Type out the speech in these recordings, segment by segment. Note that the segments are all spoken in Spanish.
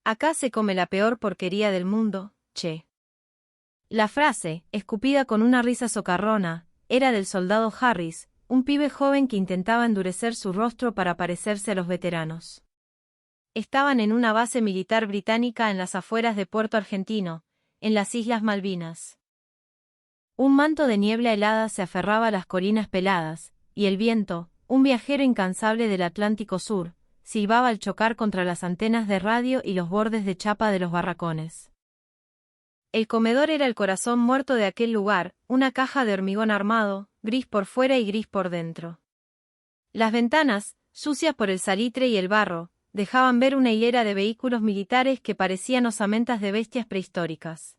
Acá se come la peor porquería del mundo, che. La frase, escupida con una risa socarrona, era del soldado Harris, un pibe joven que intentaba endurecer su rostro para parecerse a los veteranos. Estaban en una base militar británica en las afueras de Puerto Argentino, en las Islas Malvinas. Un manto de niebla helada se aferraba a las colinas peladas, y el viento, un viajero incansable del Atlántico Sur, silbaba al chocar contra las antenas de radio y los bordes de chapa de los barracones. El comedor era el corazón muerto de aquel lugar, una caja de hormigón armado, gris por fuera y gris por dentro. Las ventanas, sucias por el salitre y el barro, dejaban ver una hilera de vehículos militares que parecían osamentas de bestias prehistóricas.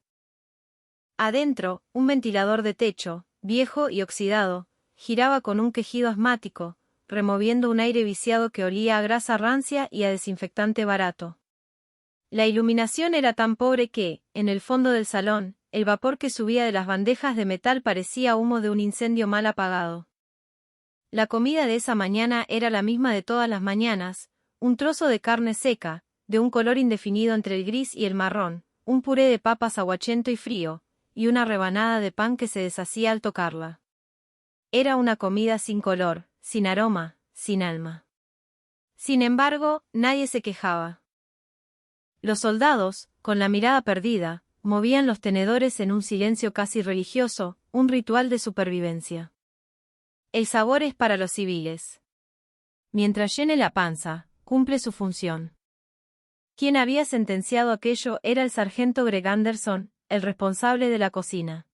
Adentro, un ventilador de techo, viejo y oxidado, giraba con un quejido asmático, removiendo un aire viciado que olía a grasa rancia y a desinfectante barato. La iluminación era tan pobre que, en el fondo del salón, el vapor que subía de las bandejas de metal parecía humo de un incendio mal apagado. La comida de esa mañana era la misma de todas las mañanas, un trozo de carne seca, de un color indefinido entre el gris y el marrón, un puré de papas aguachento y frío, y una rebanada de pan que se deshacía al tocarla. Era una comida sin color, sin aroma, sin alma. Sin embargo, nadie se quejaba. Los soldados, con la mirada perdida, movían los tenedores en un silencio casi religioso, un ritual de supervivencia. El sabor es para los civiles. Mientras llene la panza, cumple su función. Quien había sentenciado aquello era el sargento Greg Anderson, el responsable de la cocina.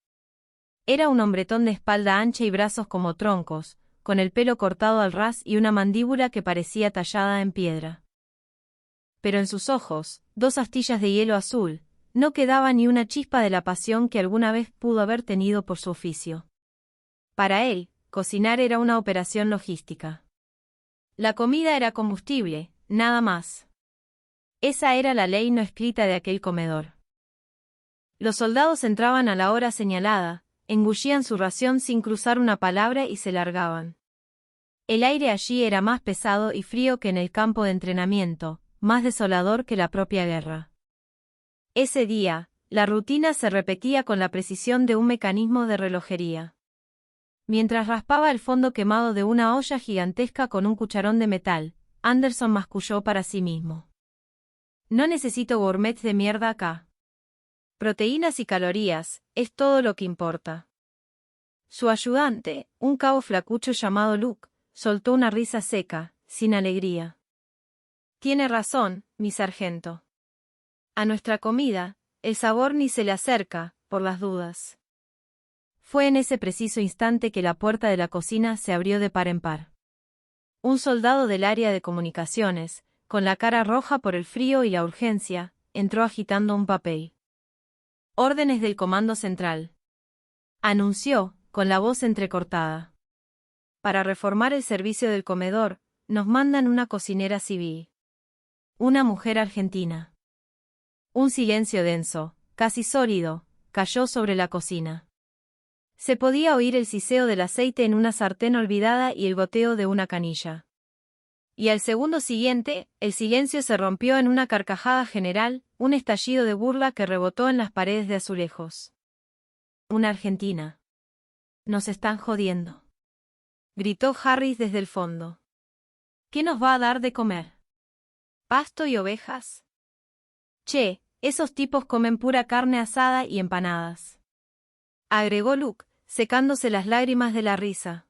Era un hombretón de espalda ancha y brazos como troncos, con el pelo cortado al ras y una mandíbula que parecía tallada en piedra. Pero en sus ojos, dos astillas de hielo azul, no quedaba ni una chispa de la pasión que alguna vez pudo haber tenido por su oficio. Para él, cocinar era una operación logística. La comida era combustible, nada más. Esa era la ley no escrita de aquel comedor. Los soldados entraban a la hora señalada, engullían su ración sin cruzar una palabra y se largaban. El aire allí era más pesado y frío que en el campo de entrenamiento, más desolador que la propia guerra. Ese día, la rutina se repetía con la precisión de un mecanismo de relojería. Mientras raspaba el fondo quemado de una olla gigantesca con un cucharón de metal, Anderson masculló para sí mismo. No necesito gourmets de mierda acá. Proteínas y calorías, es todo lo que importa. Su ayudante, un cabo flacucho llamado Luke, soltó una risa seca, sin alegría. Tiene razón, mi sargento. A nuestra comida, el sabor ni se le acerca, por las dudas. Fue en ese preciso instante que la puerta de la cocina se abrió de par en par. Un soldado del área de comunicaciones, con la cara roja por el frío y la urgencia, entró agitando un papel. Órdenes del Comando Central. Anunció, con la voz entrecortada. Para reformar el servicio del comedor, nos mandan una cocinera civil. Una mujer argentina. Un silencio denso, casi sólido, cayó sobre la cocina. Se podía oír el siseo del aceite en una sartén olvidada y el goteo de una canilla. Y al segundo siguiente, el silencio se rompió en una carcajada general, un estallido de burla que rebotó en las paredes de azulejos. Una argentina. Nos están jodiendo. Gritó Harris desde el fondo. ¿Qué nos va a dar de comer? ¿Pasto y ovejas? Che, esos tipos comen pura carne asada y empanadas. Agregó Luke, secándose las lágrimas de la risa.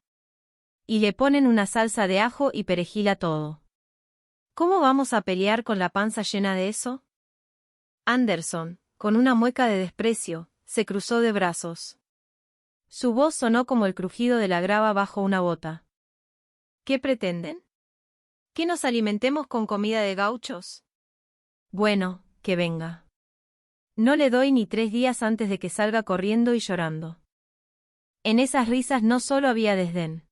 Y le ponen una salsa de ajo y perejil a todo. ¿Cómo vamos a pelear con la panza llena de eso? Anderson, con una mueca de desprecio, se cruzó de brazos. Su voz sonó como el crujido de la grava bajo una bota. ¿Qué pretenden? ¿Que nos alimentemos con comida de gauchos? Bueno, que venga. No le doy ni 3 días antes de que salga corriendo y llorando. En esas risas no solo había desdén.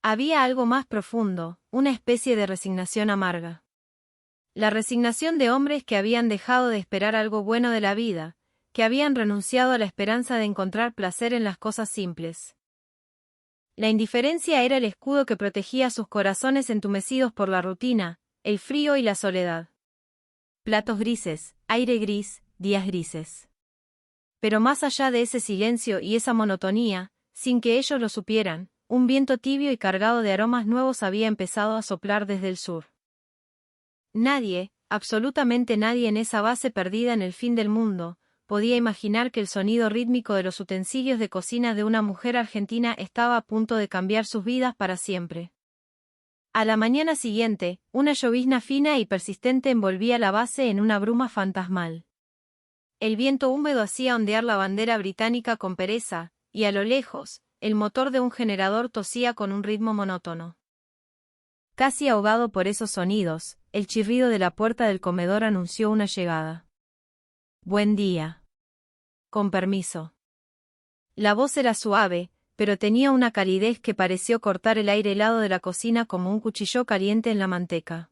Había algo más profundo, una especie de resignación amarga. La resignación de hombres que habían dejado de esperar algo bueno de la vida, que habían renunciado a la esperanza de encontrar placer en las cosas simples. La indiferencia era el escudo que protegía sus corazones entumecidos por la rutina, el frío y la soledad. platos grises, aire gris, días grises. Pero más allá de ese silencio y esa monotonía, sin que ellos lo supieran, un viento tibio y cargado de aromas nuevos había empezado a soplar desde el sur. Nadie, absolutamente nadie en esa base perdida en el fin del mundo, podía imaginar que el sonido rítmico de los utensilios de cocina de una mujer argentina estaba a punto de cambiar sus vidas para siempre. A la mañana siguiente, una llovizna fina y persistente envolvía la base en una bruma fantasmal. El viento húmedo hacía ondear la bandera británica con pereza, y a lo lejos, el motor de un generador tosía con un ritmo monótono. Casi ahogado por esos sonidos, el chirrido de la puerta del comedor anunció una llegada. «Buen día. Con permiso». La voz era suave, pero tenía una calidez que pareció cortar el aire helado de la cocina como un cuchillo caliente en la manteca.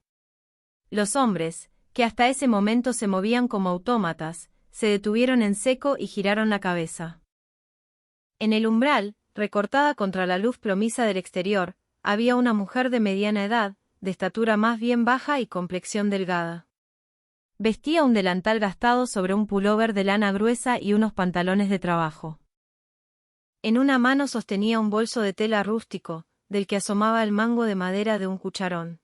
Los hombres, que hasta ese momento se movían como autómatas, se detuvieron en seco y giraron la cabeza. En el umbral, recortada contra la luz plomiza del exterior, había una mujer de mediana edad, de estatura más bien baja y complexión delgada. Vestía un delantal gastado sobre un pullover de lana gruesa y unos pantalones de trabajo. En una mano sostenía un bolso de tela rústico, del que asomaba el mango de madera de un cucharón.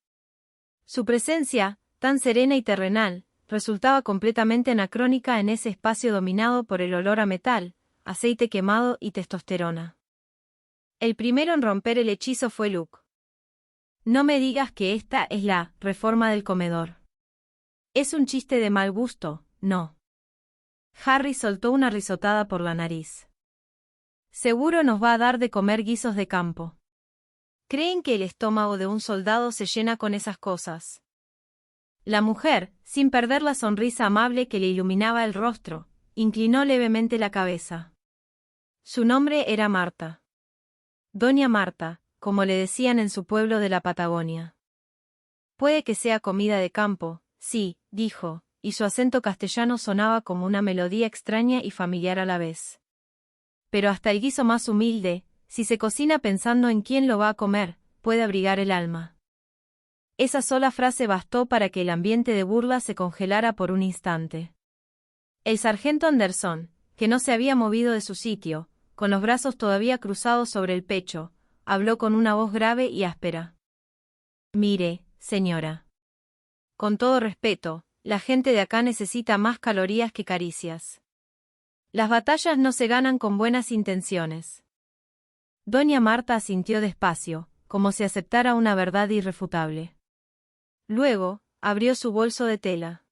Su presencia, tan serena y terrenal, resultaba completamente anacrónica en ese espacio dominado por el olor a metal, aceite quemado y testosterona. El primero en romper el hechizo fue Luke. «No me digas que esta es la reforma del comedor. Es un chiste de mal gusto, ¿no?» Harry soltó una risotada por la nariz. «Seguro nos va a dar de comer guisos de campo. ¿Creen que el estómago de un soldado se llena con esas cosas?» La mujer, sin perder la sonrisa amable que le iluminaba el rostro, inclinó levemente la cabeza. Su nombre era Marta. Doña Marta, como le decían en su pueblo de la Patagonia. «Puede que sea comida de campo», sí, dijo, y su acento castellano sonaba como una melodía extraña y familiar a la vez. «Pero hasta el guiso más humilde, si se cocina pensando en quién lo va a comer, puede abrigar el alma». Esa sola frase bastó para que el ambiente de burla se congelara por un instante. El sargento Anderson, que no se había movido de su sitio, con los brazos todavía cruzados sobre el pecho, habló con una voz grave y áspera. «Mire, señora. Con todo respeto, la gente de acá necesita más calorías que caricias. Las batallas no se ganan con buenas intenciones». Doña Marta asintió despacio, como si aceptara una verdad irrefutable. Luego, abrió su bolso de tela.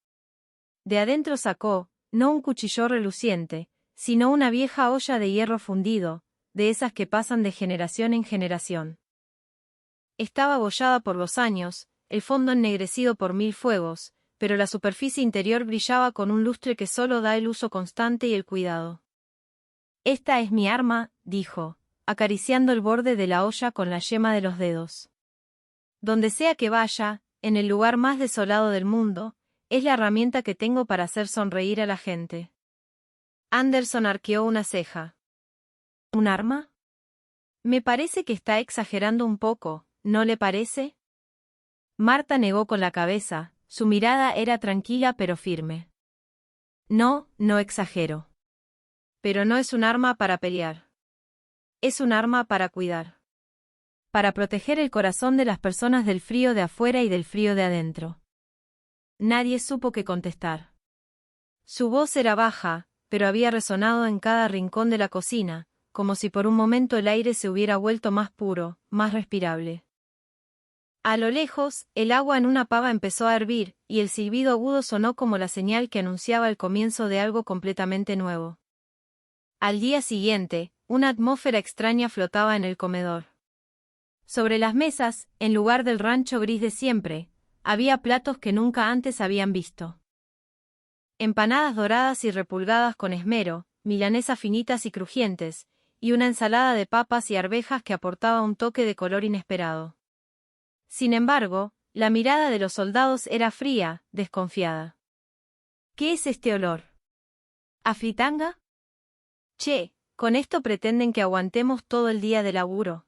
De adentro sacó, no un cuchillo reluciente, sino una vieja olla de hierro fundido, de esas que pasan de generación en generación. Estaba abollada por los años, el fondo ennegrecido por 1000 fuegos, pero la superficie interior brillaba con un lustre que solo da el uso constante y el cuidado. «Esta es mi arma», dijo, acariciando el borde de la olla con la yema de los dedos. «Donde sea que vaya, en el lugar más desolado del mundo, es la herramienta que tengo para hacer sonreír a la gente». Anderson arqueó una ceja. «¿Un arma? Me parece que está exagerando un poco, ¿no le parece?» Marta negó con la cabeza, su mirada era tranquila pero firme. «No, no exagero. Pero no es un arma para pelear. Es un arma para cuidar. Para proteger el corazón de las personas del frío de afuera y del frío de adentro». Nadie supo qué contestar. Su voz era baja, pero había resonado en cada rincón de la cocina, como si por un momento el aire se hubiera vuelto más puro, más respirable. A lo lejos, el agua en una pava empezó a hervir, y el silbido agudo sonó como la señal que anunciaba el comienzo de algo completamente nuevo. Al día siguiente, una atmósfera extraña flotaba en el comedor. Sobre las mesas, en lugar del rancho gris de siempre, había platos que nunca antes habían visto. Empanadas doradas y repulgadas con esmero, milanesas finitas y crujientes, y una ensalada de papas y arvejas que aportaba un toque de color inesperado. Sin embargo, la mirada de los soldados era fría, desconfiada. «¿Qué es este olor? ¿A fritanga? Che, con esto pretenden que aguantemos todo el día de laburo.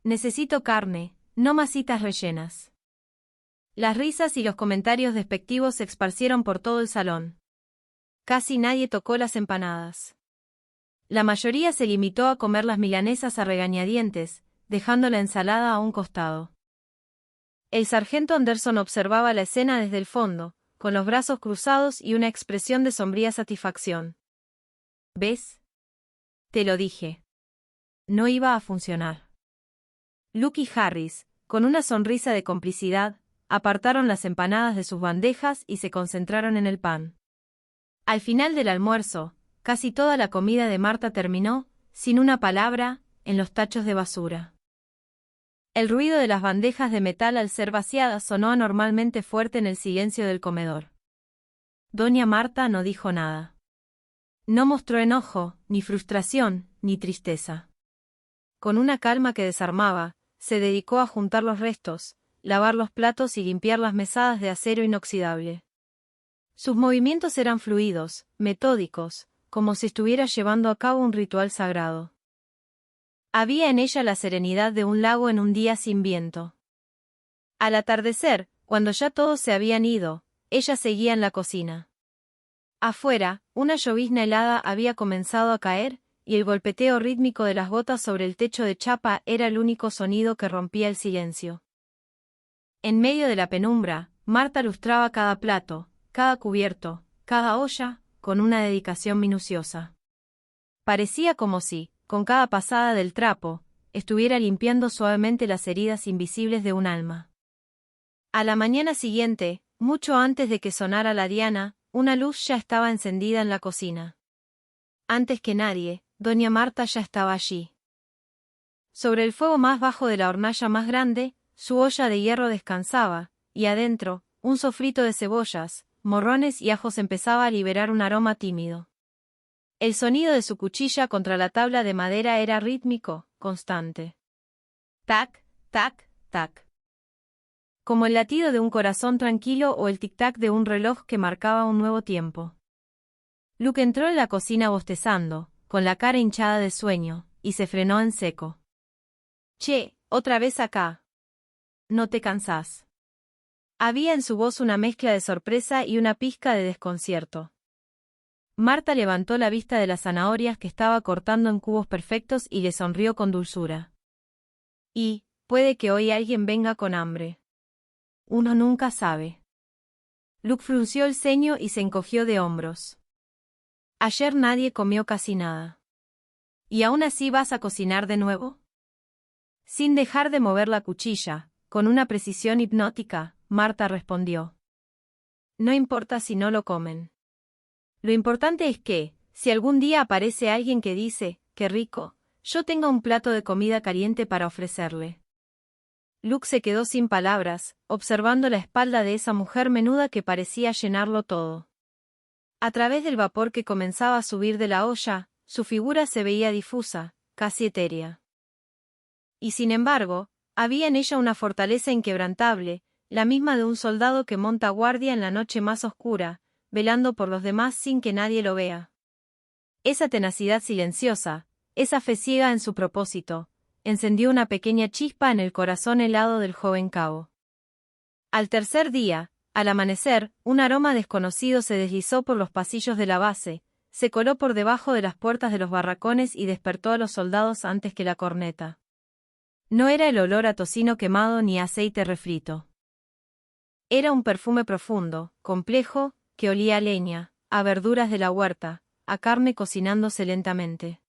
Necesito carne, no masitas rellenas». Las risas y los comentarios despectivos se esparcieron por todo el salón. Casi nadie tocó las empanadas. La mayoría se limitó a comer las milanesas a regañadientes, dejando la ensalada a un costado. El sargento Anderson observaba la escena desde el fondo, con los brazos cruzados y una expresión de sombría satisfacción. ¿Ves? Te lo dije. No iba a funcionar. Luke y Harris, con una sonrisa de complicidad, apartaron las empanadas de sus bandejas y se concentraron en el pan. Al final del almuerzo, casi toda la comida de Marta terminó, sin una palabra, en los tachos de basura. El ruido de las bandejas de metal al ser vaciadas sonó anormalmente fuerte en el silencio del comedor. Doña Marta no dijo nada. No mostró enojo, ni frustración, ni tristeza. Con una calma que desarmaba, se dedicó a juntar los restos, lavar los platos y limpiar las mesadas de acero inoxidable. Sus movimientos eran fluidos, metódicos, como si estuviera llevando a cabo un ritual sagrado. Había en ella la serenidad de un lago en un día sin viento. Al atardecer, cuando ya todos se habían ido, ella seguía en la cocina. Afuera, una llovizna helada había comenzado a caer, y el golpeteo rítmico de las gotas sobre el techo de chapa era el único sonido que rompía el silencio. En medio de la penumbra, Marta lustraba cada plato, cada cubierto, cada olla, con una dedicación minuciosa. Parecía como si, con cada pasada del trapo, estuviera limpiando suavemente las heridas invisibles de un alma. A la mañana siguiente, mucho antes de que sonara la diana, una luz ya estaba encendida en la cocina. Antes que nadie, doña Marta ya estaba allí. Sobre el fuego más bajo de la hornalla más grande, su olla de hierro descansaba, y adentro, un sofrito de cebollas, morrones y ajos empezaba a liberar un aroma tímido. El sonido de su cuchilla contra la tabla de madera era rítmico, constante. Tac, tac, tac. Como el latido de un corazón tranquilo o el tic-tac de un reloj que marcaba un nuevo tiempo. Luke entró en la cocina bostezando, con la cara hinchada de sueño, y se frenó en seco. Che, otra vez acá. ¿No te cansás? Había en su voz una mezcla de sorpresa y una pizca de desconcierto. Marta levantó la vista de las zanahorias que estaba cortando en cubos perfectos y le sonrió con dulzura. Y, puede que hoy alguien venga con hambre. Uno nunca sabe. Luke frunció el ceño y se encogió de hombros. Ayer nadie comió casi nada. ¿Y aún así vas a cocinar de nuevo? Sin dejar de mover la cuchilla, con una precisión hipnótica, Marta respondió. No importa si no lo comen. Lo importante es que, si algún día aparece alguien que dice, ¡qué rico!, yo tenga un plato de comida caliente para ofrecerle. Luke se quedó sin palabras, observando la espalda de esa mujer menuda que parecía llenarlo todo. A través del vapor que comenzaba a subir de la olla, su figura se veía difusa, casi etérea. Y sin embargo, había en ella una fortaleza inquebrantable, la misma de un soldado que monta guardia en la noche más oscura, velando por los demás sin que nadie lo vea. Esa tenacidad silenciosa, esa fe ciega en su propósito, encendió una pequeña chispa en el corazón helado del joven cabo. Al tercer día, al amanecer, un aroma desconocido se deslizó por los pasillos de la base, se coló por debajo de las puertas de los barracones y despertó a los soldados antes que la corneta. No era el olor a tocino quemado ni aceite refrito. Era un perfume profundo, complejo, que olía a leña, a verduras de la huerta, a carne cocinándose lentamente.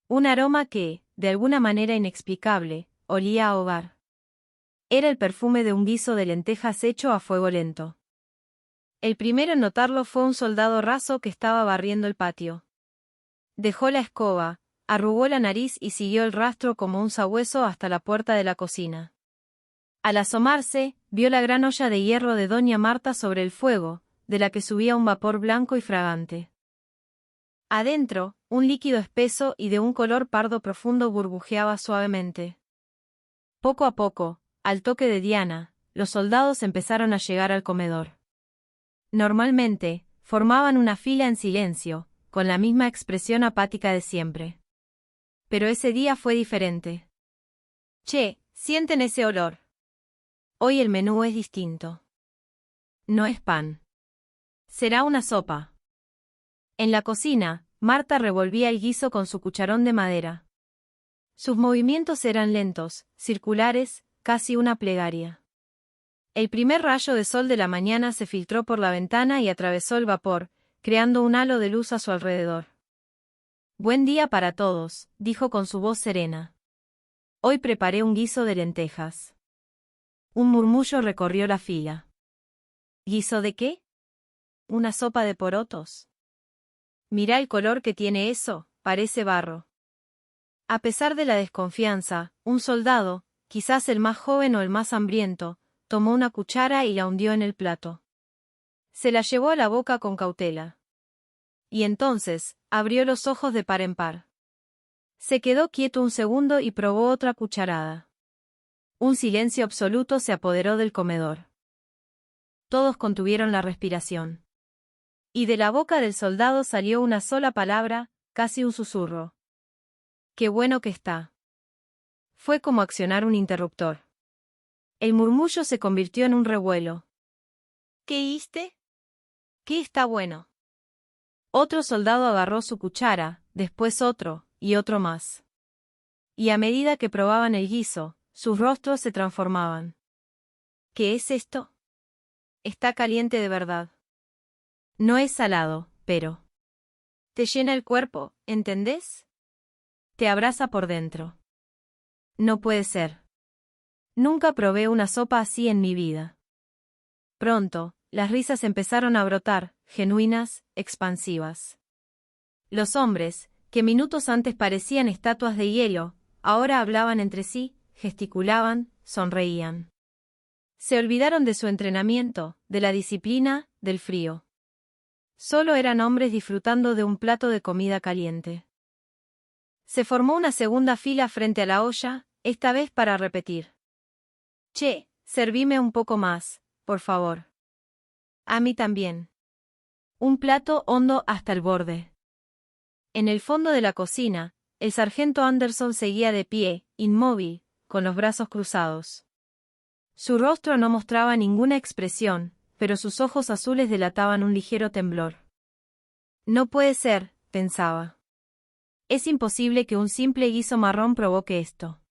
Un aroma que, de alguna manera inexplicable, olía a hogar. Era el perfume de un guiso de lentejas hecho a fuego lento. El primero en notarlo fue un soldado raso que estaba barriendo el patio. Dejó la escoba, arrugó la nariz y siguió el rastro como un sabueso hasta la puerta de la cocina. Al asomarse, vio la gran olla de hierro de doña Marta sobre el fuego, de la que subía un vapor blanco y fragante. Adentro, un líquido espeso y de un color pardo profundo burbujeaba suavemente. Poco a poco, al toque de diana, los soldados empezaron a llegar al comedor. Normalmente, formaban una fila en silencio, con la misma expresión apática de siempre. Pero ese día fue diferente. Che, ¿sienten ese olor? Hoy el menú es distinto. No es pan. Será una sopa. En la cocina, Marta revolvía el guiso con su cucharón de madera. Sus movimientos eran lentos, circulares, casi una plegaria. El primer rayo de sol de la mañana se filtró por la ventana y atravesó el vapor, creando un halo de luz a su alrededor. Buen día para todos, dijo con su voz serena. Hoy preparé un guiso de lentejas. Un murmullo recorrió la fila. ¿Guiso de qué? ¿Una sopa de porotos? Mirá el color que tiene eso, parece barro. A pesar de la desconfianza, un soldado, quizás el más joven o el más hambriento, tomó una cuchara y la hundió en el plato. Se la llevó a la boca con cautela. Y entonces, abrió los ojos de par en par. Se quedó quieto un segundo y probó otra cucharada. Un silencio absoluto se apoderó del comedor. Todos contuvieron la respiración. Y de la boca del soldado salió una sola palabra, casi un susurro. ¡Qué bueno que está! Fue como accionar un interruptor. El murmullo se convirtió en un revuelo. ¿Qué hiciste? ¿Qué está bueno? Otro soldado agarró su cuchara, después otro, y otro más. Y a medida que probaban el guiso, sus rostros se transformaban. ¿Qué es esto? Está caliente de verdad. No es salado, pero te llena el cuerpo, ¿entendés? Te abraza por dentro. No puede ser. Nunca probé una sopa así en mi vida. Pronto, las risas empezaron a brotar, genuinas, expansivas. Los hombres, que minutos antes parecían estatuas de hielo, ahora hablaban entre sí, gesticulaban, sonreían. Se olvidaron de su entrenamiento, de la disciplina, del frío. Solo eran hombres disfrutando de un plato de comida caliente. Se formó una segunda fila frente a la olla, esta vez para repetir. Che, servime un poco más, por favor. A mí también. Un plato hondo hasta el borde. En el fondo de la cocina, el sargento Anderson seguía de pie, inmóvil, con los brazos cruzados. Su rostro no mostraba ninguna expresión, pero sus ojos azules delataban un ligero temblor. No puede ser, pensaba. Es imposible que un simple guiso marrón provoque esto.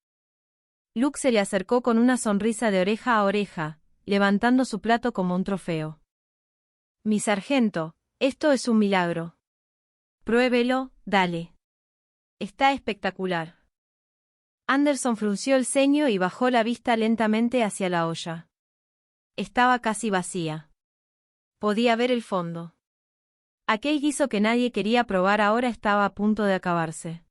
Luke se le acercó con una sonrisa de oreja a oreja, levantando su plato como un trofeo. Mi sargento, esto es un milagro. Pruébelo, dale. Está espectacular. Anderson frunció el ceño y bajó la vista lentamente hacia la olla. Estaba casi vacía. Podía ver el fondo. Aquel guiso que nadie quería probar ahora estaba a punto de acabarse.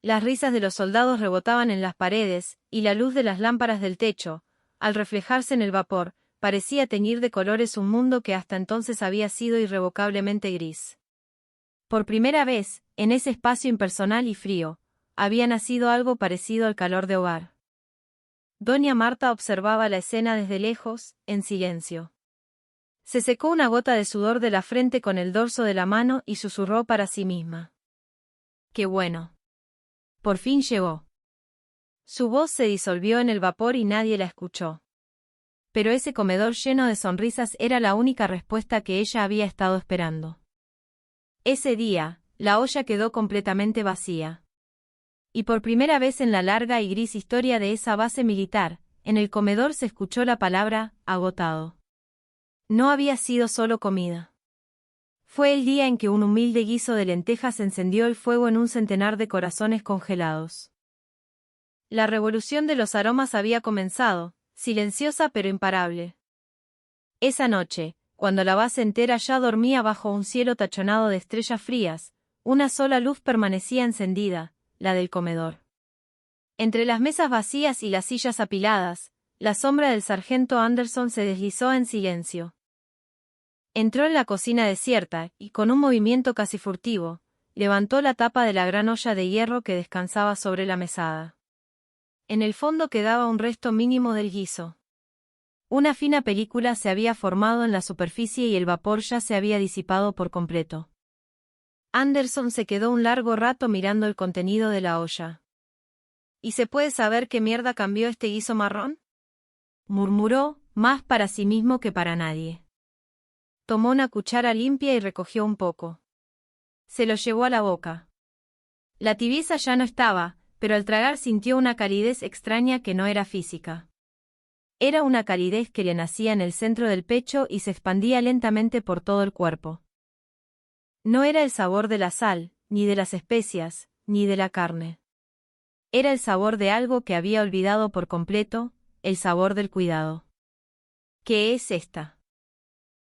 Las risas de los soldados rebotaban en las paredes, y la luz de las lámparas del techo, al reflejarse en el vapor, parecía teñir de colores un mundo que hasta entonces había sido irrevocablemente gris. Por primera vez, en ese espacio impersonal y frío, había nacido algo parecido al calor de hogar. Doña Marta observaba la escena desde lejos, en silencio. Se secó una gota de sudor de la frente con el dorso de la mano y susurró para sí misma. ¡Qué bueno! Por fin llegó. Su voz se disolvió en el vapor y nadie la escuchó. Pero ese comedor lleno de sonrisas era la única respuesta que ella había estado esperando. Ese día, la olla quedó completamente vacía. Y por primera vez en la larga y gris historia de esa base militar, en el comedor se escuchó la palabra, agotado. No había sido solo comida. Fue el día en que un humilde guiso de lentejas encendió el fuego en un centenar de corazones congelados. La revolución de los aromas había comenzado, silenciosa pero imparable. Esa noche, cuando la base entera ya dormía bajo un cielo tachonado de estrellas frías, una sola luz permanecía encendida, la del comedor. Entre las mesas vacías y las sillas apiladas, la sombra del sargento Anderson se deslizó en silencio. Entró en la cocina desierta y, con un movimiento casi furtivo, levantó la tapa de la gran olla de hierro que descansaba sobre la mesada. En el fondo quedaba un resto mínimo del guiso. Una fina película se había formado en la superficie y el vapor ya se había disipado por completo. Anderson se quedó un largo rato mirando el contenido de la olla. ¿Y se puede saber qué mierda cambió este guiso marrón? murmuró, más para sí mismo que para nadie. Tomó una cuchara limpia y recogió un poco. Se lo llevó a la boca. La tibieza ya no estaba, pero al tragar sintió una calidez extraña que no era física. Era una calidez que le nacía en el centro del pecho y se expandía lentamente por todo el cuerpo. No era el sabor de la sal, ni de las especias, ni de la carne. Era el sabor de algo que había olvidado por completo, el sabor del cuidado. ¿Qué es esta?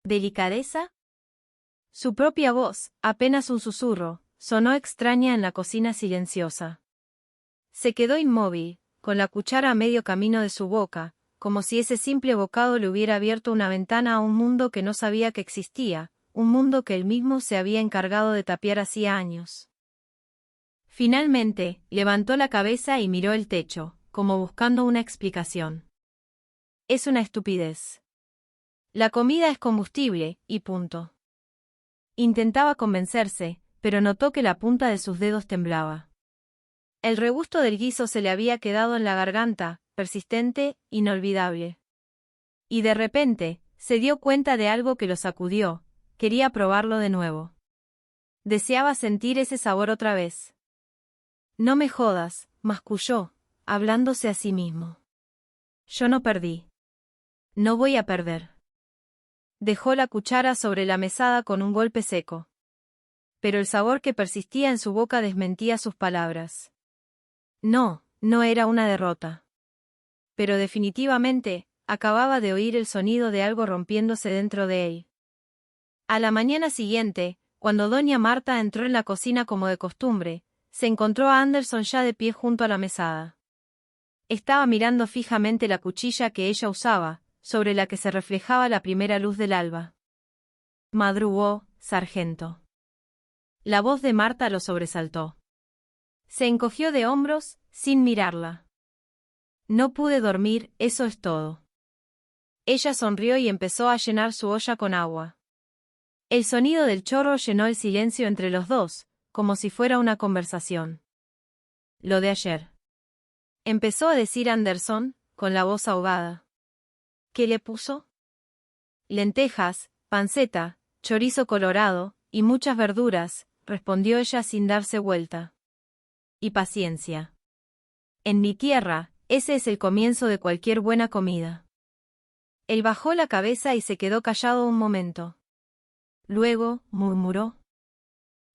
¿Delicadeza? Su propia voz, apenas un susurro, sonó extraña en la cocina silenciosa. Se quedó inmóvil, con la cuchara a medio camino de su boca, como si ese simple bocado le hubiera abierto una ventana a un mundo que no sabía que existía, un mundo que él mismo se había encargado de tapiar hacía años. Finalmente, levantó la cabeza y miró el techo, como buscando una explicación. Es una estupidez. La comida es combustible, y punto. Intentaba convencerse, pero notó que la punta de sus dedos temblaba. El regusto del guiso se le había quedado en la garganta, persistente, inolvidable. Y de repente, se dio cuenta de algo que lo sacudió, quería probarlo de nuevo. Deseaba sentir ese sabor otra vez. No me jodas, masculló, hablándose a sí mismo. Yo no perdí. No voy a perder. Dejó la cuchara sobre la mesada con un golpe seco. Pero el sabor que persistía en su boca desmentía sus palabras. No, no era una derrota. Pero definitivamente, acababa de oír el sonido de algo rompiéndose dentro de él. A la mañana siguiente, cuando doña Marta entró en la cocina como de costumbre, se encontró a Anderson ya de pie junto a la mesada. Estaba mirando fijamente la cuchilla que ella usaba, sobre la que se reflejaba la primera luz del alba. Madrugó, sargento. La voz de Marta lo sobresaltó. Se encogió de hombros, sin mirarla. No pude dormir, eso es todo. Ella sonrió y empezó a llenar su olla con agua. El sonido del chorro llenó el silencio entre los dos, como si fuera una conversación. Lo de ayer. Empezó a decir Anderson, con la voz ahogada. ¿Qué le puso? Lentejas, panceta, chorizo colorado, y muchas verduras, respondió ella sin darse vuelta. Y paciencia. En mi tierra, ese es el comienzo de cualquier buena comida. Él bajó la cabeza y se quedó callado un momento. Luego, murmuró.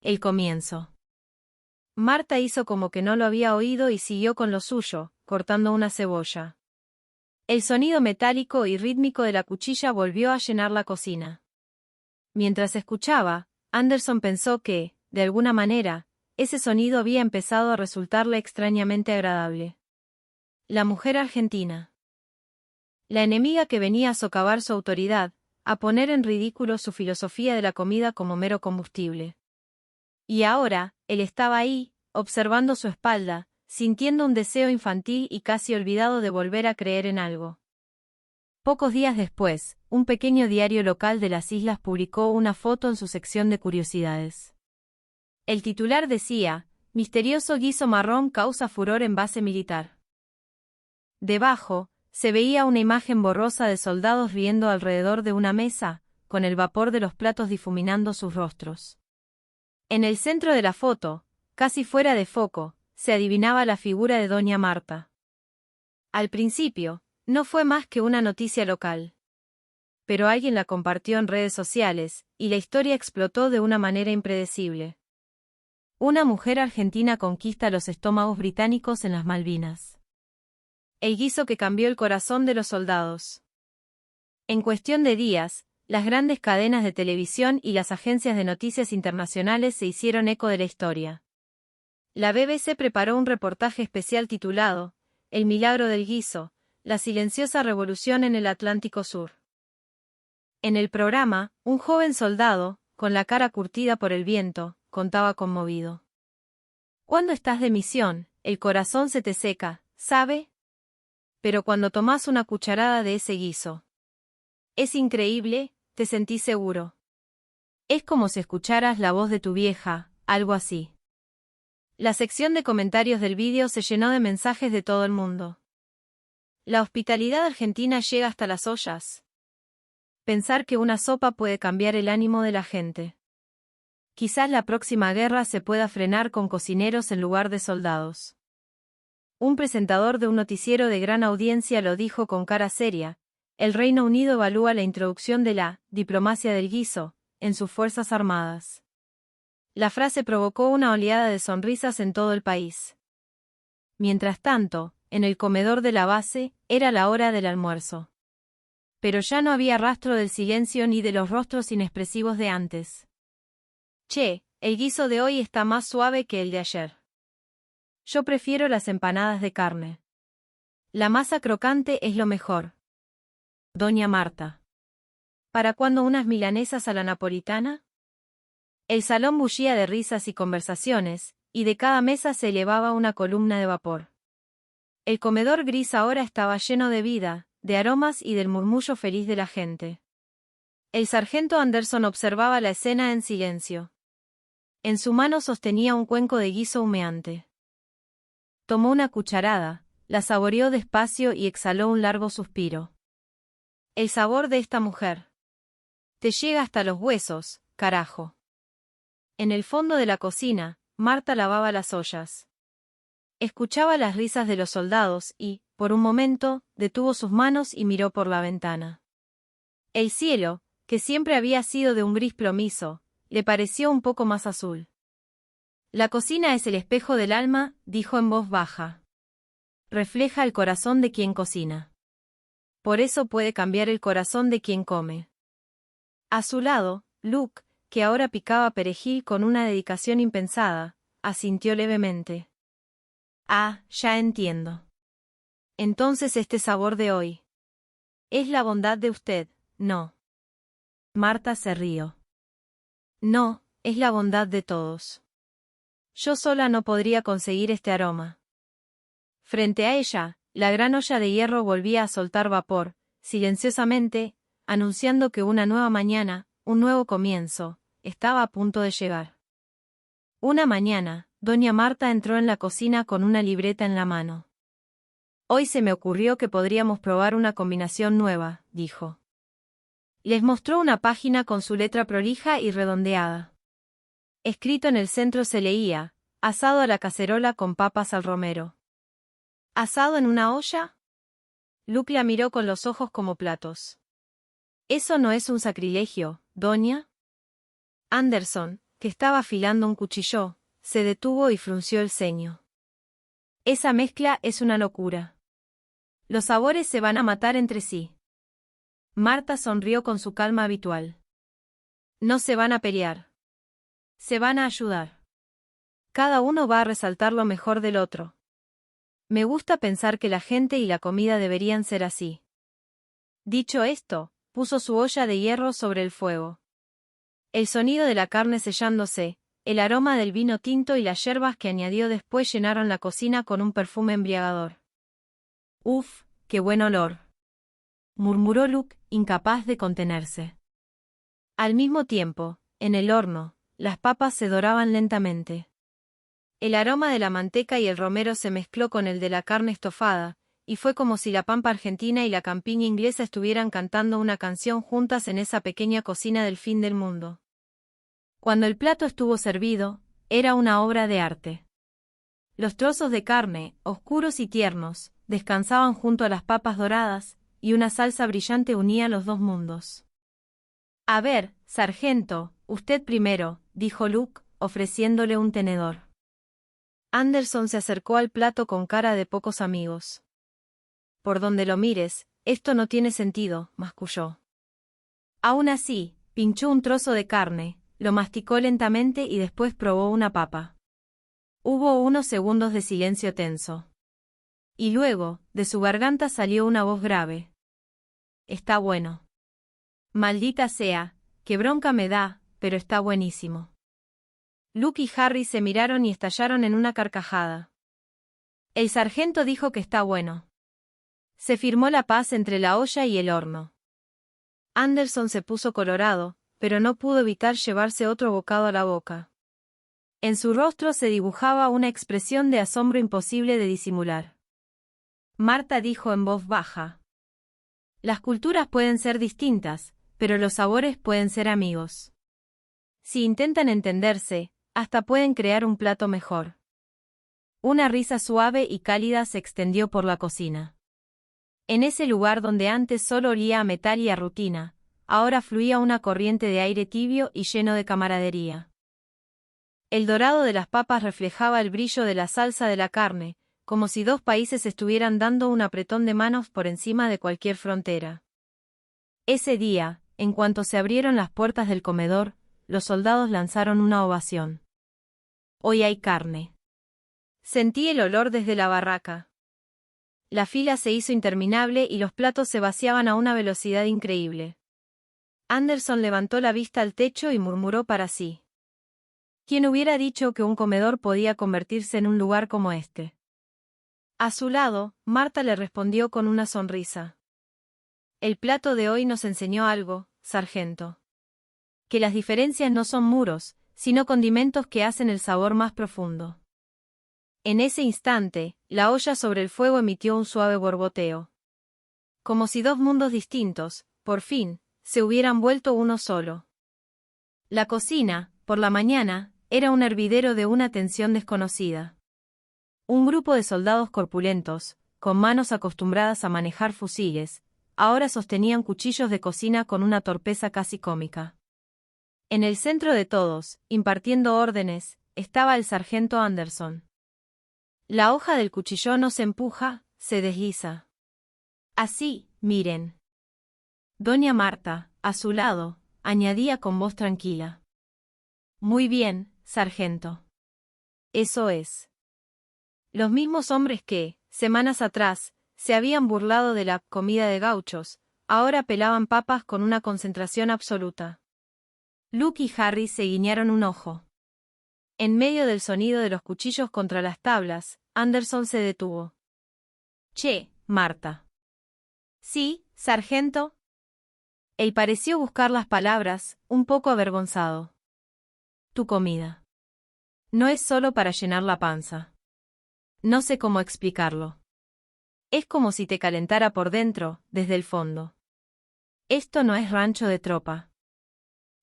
El comienzo. Marta hizo como que no lo había oído y siguió con lo suyo, cortando una cebolla. El sonido metálico y rítmico de la cuchilla volvió a llenar la cocina. Mientras escuchaba, Anderson pensó que, de alguna manera, ese sonido había empezado a resultarle extrañamente agradable. La mujer argentina. La enemiga que venía a socavar su autoridad, a poner en ridículo su filosofía de la comida como mero combustible. Y ahora, él estaba ahí, observando su espalda, sintiendo un deseo infantil y casi olvidado de volver a creer en algo. Pocos días después, un pequeño diario local de las islas publicó una foto en su sección de curiosidades. El titular decía, misterioso guiso marrón causa furor en base militar. Debajo, se veía una imagen borrosa de soldados riendo alrededor de una mesa, con el vapor de los platos difuminando sus rostros. En el centro de la foto, casi fuera de foco, se adivinaba la figura de doña Marta. Al principio, no fue más que una noticia local. Pero alguien la compartió en redes sociales, y la historia explotó de una manera impredecible. Una mujer argentina conquista los estómagos británicos en las Malvinas. El guiso que cambió el corazón de los soldados. En cuestión de días, las grandes cadenas de televisión y las agencias de noticias internacionales se hicieron eco de la historia. La BBC preparó un reportaje especial titulado El milagro del guiso, la silenciosa revolución en el Atlántico Sur. En el programa, un joven soldado, con la cara curtida por el viento, contaba conmovido. Cuando estás de misión, el corazón se te seca, ¿sabe? Pero cuando tomás una cucharada de ese guiso. Es increíble, te sentís seguro. Es como si escucharas la voz de tu vieja, algo así. La sección de comentarios del vídeo se llenó de mensajes de todo el mundo. La hospitalidad argentina llega hasta las ollas. Pensar que una sopa puede cambiar el ánimo de la gente. Quizás la próxima guerra se pueda frenar con cocineros en lugar de soldados. Un presentador de un noticiero de gran audiencia lo dijo con cara seria: el Reino Unido evalúa la introducción de la diplomacia del guiso en sus fuerzas armadas. La frase provocó una oleada de sonrisas en todo el país. Mientras tanto, en el comedor de la base, era la hora del almuerzo. Pero ya no había rastro del silencio ni de los rostros inexpresivos de antes. Che, el guiso de hoy está más suave que el de ayer. Yo prefiero las empanadas de carne. La masa crocante es lo mejor. Doña Marta. ¿Para cuándo unas milanesas a la napolitana? El salón bullía de risas y conversaciones, y de cada mesa se elevaba una columna de vapor. El comedor gris ahora estaba lleno de vida, de aromas y del murmullo feliz de la gente. El sargento Anderson observaba la escena en silencio. En su mano sostenía un cuenco de guiso humeante. Tomó una cucharada, la saboreó despacio y exhaló un largo suspiro. El sabor de esta mujer. Te llega hasta los huesos, carajo. En el fondo de la cocina, Marta lavaba las ollas. Escuchaba las risas de los soldados y, por un momento, detuvo sus manos y miró por la ventana. El cielo, que siempre había sido de un gris plomizo, le pareció un poco más azul. La cocina es el espejo del alma, dijo en voz baja. Refleja el corazón de quien cocina. Por eso puede cambiar el corazón de quien come. A su lado, Luke, que ahora picaba perejil con una dedicación impensada, asintió levemente. Ah, ya entiendo. Entonces este sabor de hoy. Es la bondad de usted, ¿no? Marta se rió. No, es la bondad de todos. Yo sola no podría conseguir este aroma. Frente a ella, la gran olla de hierro volvía a soltar vapor, silenciosamente, anunciando que una nueva mañana, un nuevo comienzo, estaba a punto de llegar. Una mañana, doña Marta entró en la cocina con una libreta en la mano. Hoy se me ocurrió que podríamos probar una combinación nueva, dijo. Les mostró una página con su letra prolija y redondeada. Escrito en el centro se leía: asado a la cacerola con papas al romero. ¿Asado en una olla? Luke la miró con los ojos como platos. ¿Eso no es un sacrilegio, doña? Anderson, que estaba afilando un cuchillo, se detuvo y frunció el ceño. Esa mezcla es una locura. Los sabores se van a matar entre sí. Marta sonrió con su calma habitual. No se van a pelear. Se van a ayudar. Cada uno va a resaltar lo mejor del otro. Me gusta pensar que la gente y la comida deberían ser así. Dicho esto, puso su olla de hierro sobre el fuego. El sonido de la carne sellándose, el aroma del vino tinto y las yerbas que añadió después llenaron la cocina con un perfume embriagador. «Uf, qué buen olor», murmuró Luke, incapaz de contenerse. Al mismo tiempo, en el horno, las papas se doraban lentamente. El aroma de la manteca y el romero se mezcló con el de la carne estofada, y fue como si la pampa argentina y la campiña inglesa estuvieran cantando una canción juntas en esa pequeña cocina del fin del mundo. Cuando el plato estuvo servido, era una obra de arte. Los trozos de carne, oscuros y tiernos, descansaban junto a las papas doradas, y una salsa brillante unía los dos mundos. A ver, sargento, usted primero, dijo Luke, ofreciéndole un tenedor. Anderson se acercó al plato con cara de pocos amigos. Por donde lo mires, esto no tiene sentido, masculló. Aún así, pinchó un trozo de carne, lo masticó lentamente y después probó una papa. Hubo unos segundos de silencio tenso. Y luego, de su garganta salió una voz grave. Está bueno. Maldita sea, qué bronca me da, pero está buenísimo. Luke y Harry se miraron y estallaron en una carcajada. El sargento dijo que está bueno. Se firmó la paz entre la olla y el horno. Anderson se puso colorado, pero no pudo evitar llevarse otro bocado a la boca. En su rostro se dibujaba una expresión de asombro imposible de disimular. Marta dijo en voz baja. Las culturas pueden ser distintas, pero los sabores pueden ser amigos. Si intentan entenderse, hasta pueden crear un plato mejor. Una risa suave y cálida se extendió por la cocina. En ese lugar donde antes solo olía a metal y a rutina, ahora fluía una corriente de aire tibio y lleno de camaradería. El dorado de las papas reflejaba el brillo de la salsa de la carne, como si dos países estuvieran dando un apretón de manos por encima de cualquier frontera. Ese día, en cuanto se abrieron las puertas del comedor, los soldados lanzaron una ovación. Hoy hay carne. Sentí el olor desde la barraca. La fila se hizo interminable y los platos se vaciaban a una velocidad increíble. Anderson levantó la vista al techo y murmuró para sí. ¿Quién hubiera dicho que un comedor podía convertirse en un lugar como este? A su lado, Marta le respondió con una sonrisa. El plato de hoy nos enseñó algo, sargento. Que las diferencias no son muros, sino condimentos que hacen el sabor más profundo. En ese instante, la olla sobre el fuego emitió un suave borboteo. Como si dos mundos distintos, por fin, se hubieran vuelto uno solo. La cocina, por la mañana, era un hervidero de una tensión desconocida. Un grupo de soldados corpulentos, con manos acostumbradas a manejar fusiles, ahora sostenían cuchillos de cocina con una torpeza casi cómica. En el centro de todos, impartiendo órdenes, estaba el sargento Anderson. La hoja del cuchillón no se empuja, se desliza. Así, miren. Doña Marta, a su lado, añadía con voz tranquila. Muy bien, sargento. Eso es. Los mismos hombres que, semanas atrás, se habían burlado de la comida de gauchos, ahora pelaban papas con una concentración absoluta. Luke y Harry se guiñaron un ojo. En medio del sonido de los cuchillos contra las tablas, Anderson se detuvo. Che, Marta. Sí, sargento. Él pareció buscar las palabras, un poco avergonzado. Tu comida. No es solo para llenar la panza. No sé cómo explicarlo. Es como si te calentara por dentro, desde el fondo. Esto no es rancho de tropa.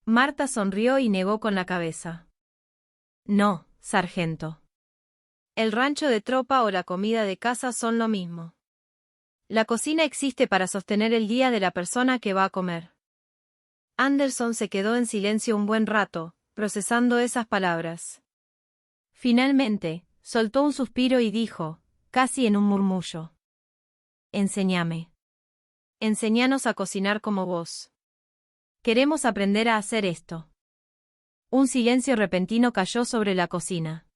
Marta sonrió y negó con la cabeza. No, sargento. El rancho de tropa o la comida de casa son lo mismo. La cocina existe para sostener el día de la persona que va a comer. Anderson se quedó en silencio un buen rato, procesando esas palabras. Finalmente, soltó un suspiro y dijo, casi en un murmullo. Enséñame. Enséñanos a cocinar como vos. Queremos aprender a hacer esto. Un silencio repentino cayó sobre la cocina.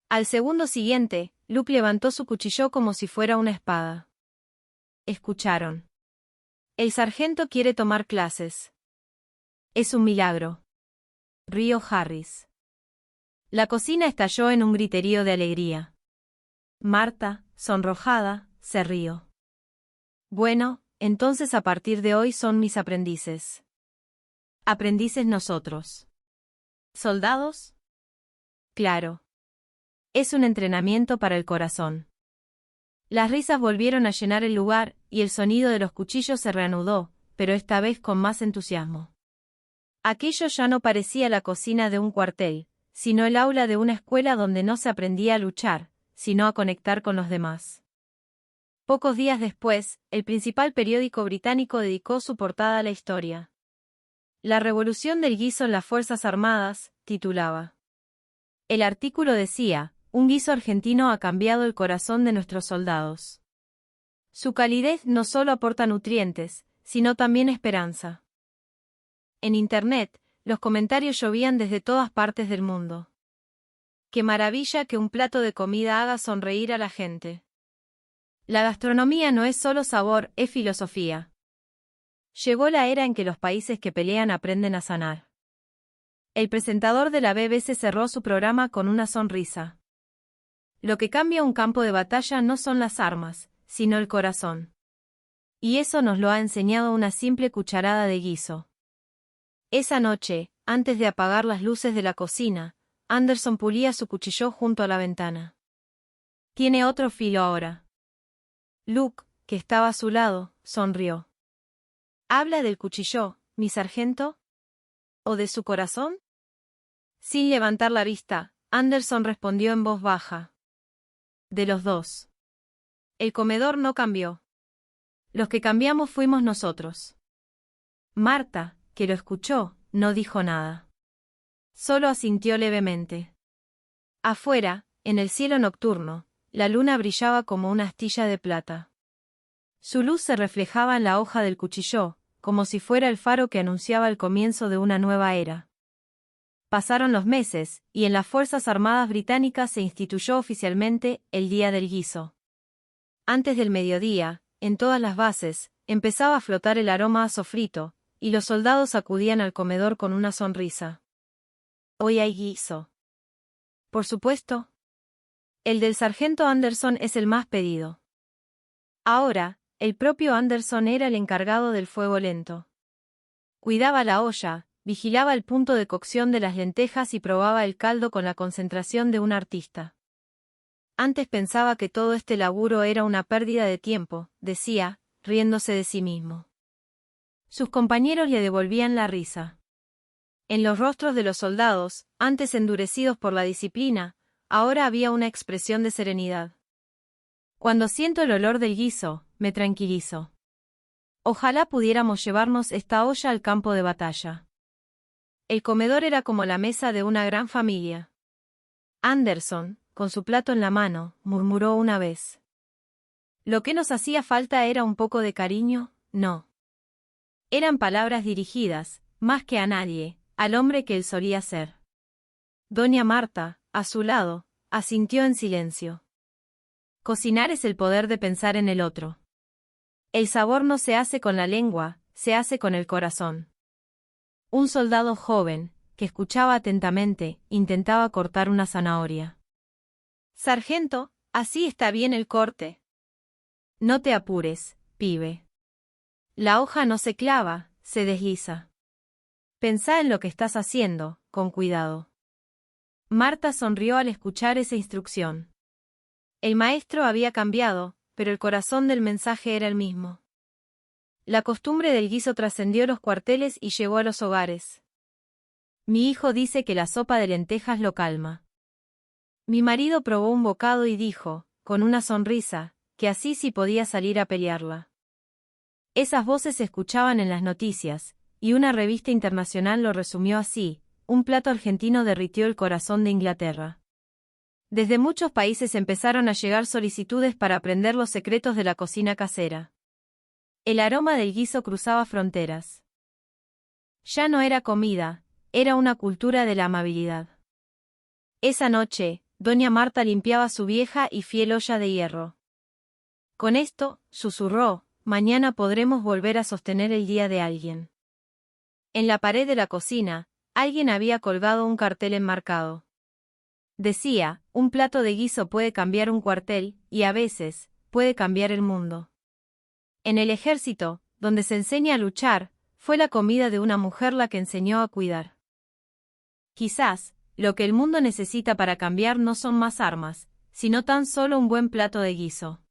Al segundo siguiente, Luke levantó su cuchillo como si fuera una espada. Escucharon. El sargento quiere tomar clases. Es un milagro. Rió Harris. La cocina estalló en un griterío de alegría. Marta, sonrojada, se rió. Bueno, entonces a partir de hoy son mis aprendices. ¿Aprendices nosotros? ¿Soldados? Claro. Es un entrenamiento para el corazón. Las risas volvieron a llenar el lugar, y el sonido de los cuchillos se reanudó, pero esta vez con más entusiasmo. Aquello ya no parecía la cocina de un cuartel, sino el aula de una escuela donde no se aprendía a luchar, sino a conectar con los demás. Pocos días después, el principal periódico británico dedicó su portada a la historia. La revolución del guiso en las Fuerzas Armadas, titulaba. El artículo decía, un guiso argentino ha cambiado el corazón de nuestros soldados. Su calidez no solo aporta nutrientes, sino también esperanza. En Internet, los comentarios llovían desde todas partes del mundo. ¡Qué maravilla que un plato de comida haga sonreír a la gente! La gastronomía no es solo sabor, es filosofía. Llegó la era en que los países que pelean aprenden a sanar. El presentador de la BBC cerró su programa con una sonrisa. Lo que cambia un campo de batalla no son las armas, sino el corazón. Y eso nos lo ha enseñado una simple cucharada de guiso. Esa noche, antes de apagar las luces de la cocina, Anderson pulía su cuchillo junto a la ventana. Tiene otro filo ahora. Luke, que estaba a su lado, sonrió. ¿Habla del cuchillo, mi sargento? ¿O de su corazón? Sin levantar la vista, Anderson respondió en voz baja. De los dos. El comedor no cambió. Los que cambiamos fuimos nosotros. Marta, que lo escuchó, no dijo nada. Solo asintió levemente. Afuera, en el cielo nocturno, la luna brillaba como una astilla de plata. Su luz se reflejaba en la hoja del cuchillo, como si fuera el faro que anunciaba el comienzo de una nueva era. Pasaron los meses, y en las Fuerzas Armadas Británicas se instituyó oficialmente el Día del Guiso. Antes del mediodía, en todas las bases, empezaba a flotar el aroma a sofrito, y los soldados acudían al comedor con una sonrisa. Hoy hay guiso. Por supuesto. El del sargento Anderson es el más pedido. Ahora, el propio Anderson era el encargado del fuego lento. Cuidaba la olla, vigilaba el punto de cocción de las lentejas y probaba el caldo con la concentración de un artista. Antes pensaba que todo este laburo era una pérdida de tiempo, decía, riéndose de sí mismo. Sus compañeros le devolvían la risa. En los rostros de los soldados, antes endurecidos por la disciplina, ahora había una expresión de serenidad. Cuando siento el olor del guiso, me tranquilizo. Ojalá pudiéramos llevarnos esta olla al campo de batalla. El comedor era como la mesa de una gran familia. Anderson, con su plato en la mano, murmuró una vez. Lo que nos hacía falta era un poco de cariño, ¿no? Eran palabras dirigidas, más que a nadie, al hombre que él solía ser. Doña Marta, a su lado, asintió en silencio. Cocinar es el poder de pensar en el otro. El sabor no se hace con la lengua, se hace con el corazón. Un soldado joven, que escuchaba atentamente, intentaba cortar una zanahoria. Sargento, así está bien el corte. No te apures, pibe. La hoja no se clava, se desliza. Pensá en lo que estás haciendo, con cuidado. Marta sonrió al escuchar esa instrucción. El maestro había cambiado, pero el corazón del mensaje era el mismo. La costumbre del guiso trascendió los cuarteles y llegó a los hogares. Mi hijo dice que la sopa de lentejas lo calma. Mi marido probó un bocado y dijo, con una sonrisa, que así sí podía salir a pelearla. Esas voces se escuchaban en las noticias, y una revista internacional lo resumió así: un plato argentino derritió el corazón de Inglaterra. Desde muchos países empezaron a llegar solicitudes para aprender los secretos de la cocina casera. El aroma del guiso cruzaba fronteras. Ya no era comida, era una cultura de la amabilidad. Esa noche, doña Marta limpiaba su vieja y fiel olla de hierro. Con esto, susurró, mañana podremos volver a sostener el día de alguien. En la pared de la cocina, alguien había colgado un cartel enmarcado. Decía, un plato de guiso puede cambiar un cuartel, y a veces, puede cambiar el mundo. En el ejército, donde se enseña a luchar, fue la comida de una mujer la que enseñó a cuidar. Quizás, lo que el mundo necesita para cambiar no son más armas, sino tan solo un buen plato de guiso.